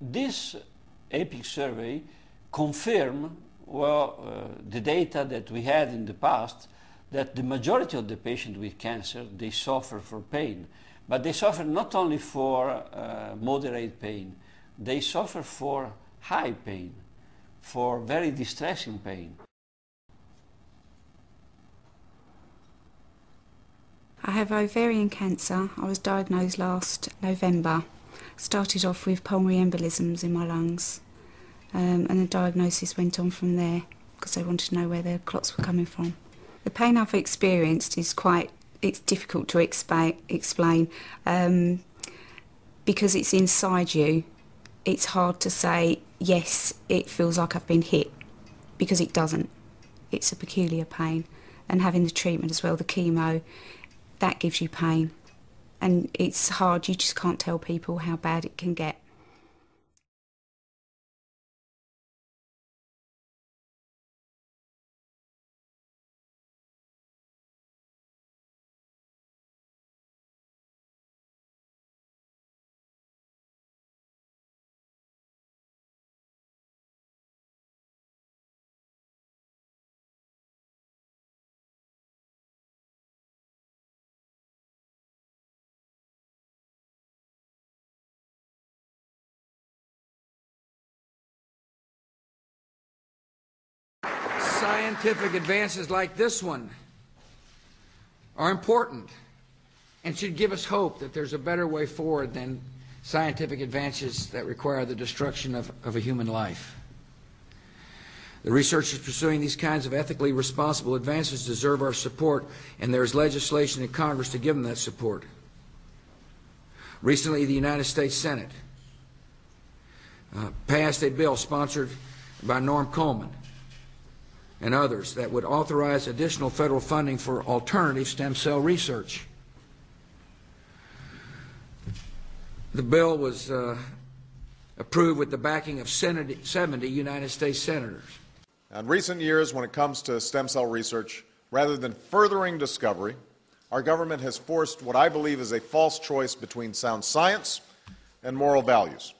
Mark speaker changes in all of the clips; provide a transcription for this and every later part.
Speaker 1: This EPIC survey confirmed the data that we had in the past, that the majority of the patients with cancer, they suffer for pain. But they suffer not only for moderate pain, they suffer for high pain, for very distressing pain.
Speaker 2: I have ovarian cancer. I was diagnosed last November. Started off with pulmonary embolisms in my lungs, and the diagnosis went on from there because they wanted to know where the clots were coming from. The pain I've experienced is it's difficult to explain because it's inside you. It's hard to say, yes, it feels like I've been hit, because it doesn't. It's a peculiar pain. And having the treatment as well, the chemo, that gives you pain. And it's hard, you just can't tell people how bad it can get.
Speaker 3: Scientific advances like this one are important and should give us hope that there's a better way forward than scientific advances that require the destruction of a human life. The researchers pursuing these kinds of ethically responsible advances deserve our support, and there is legislation in Congress to give them that support. Recently, the United States Senate passed a bill sponsored by Norm Coleman and others that would authorize additional federal funding for alternative stem cell research. The bill was approved with the backing of 70 United States senators.
Speaker 4: In recent years, when it comes to stem cell research, rather than furthering discovery, our government has forced what I believe is a false choice between sound science and moral values.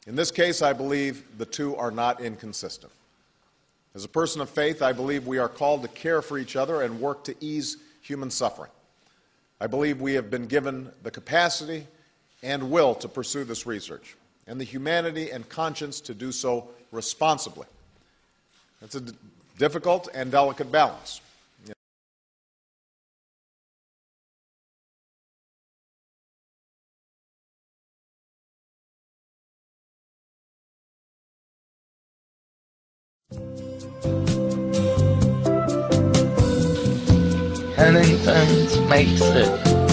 Speaker 4: In this case, I believe the two are not inconsistent. As a person of faith, I believe we are called to care for each other and work to ease human suffering. I believe we have been given the capacity and will to pursue this research, and the humanity and conscience to do so responsibly. It's a difficult and delicate balance.
Speaker 5: Huntington's makes it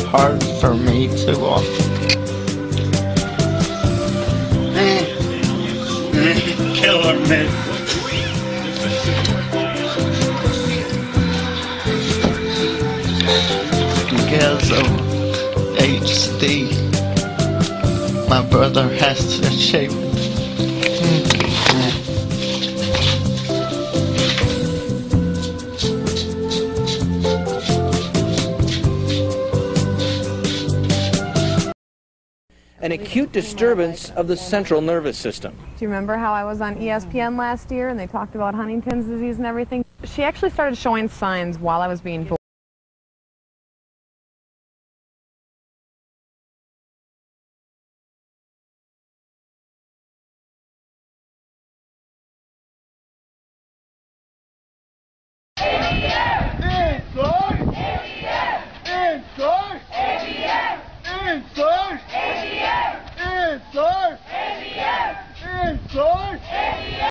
Speaker 5: hard for me to walk. Killer me. Because of HD, my brother has to shave it.
Speaker 6: An acute disturbance of the central nervous system.
Speaker 7: Do you remember how I was on ESPN last year and they talked about Huntington's disease and everything? She actually started showing signs while I was being born.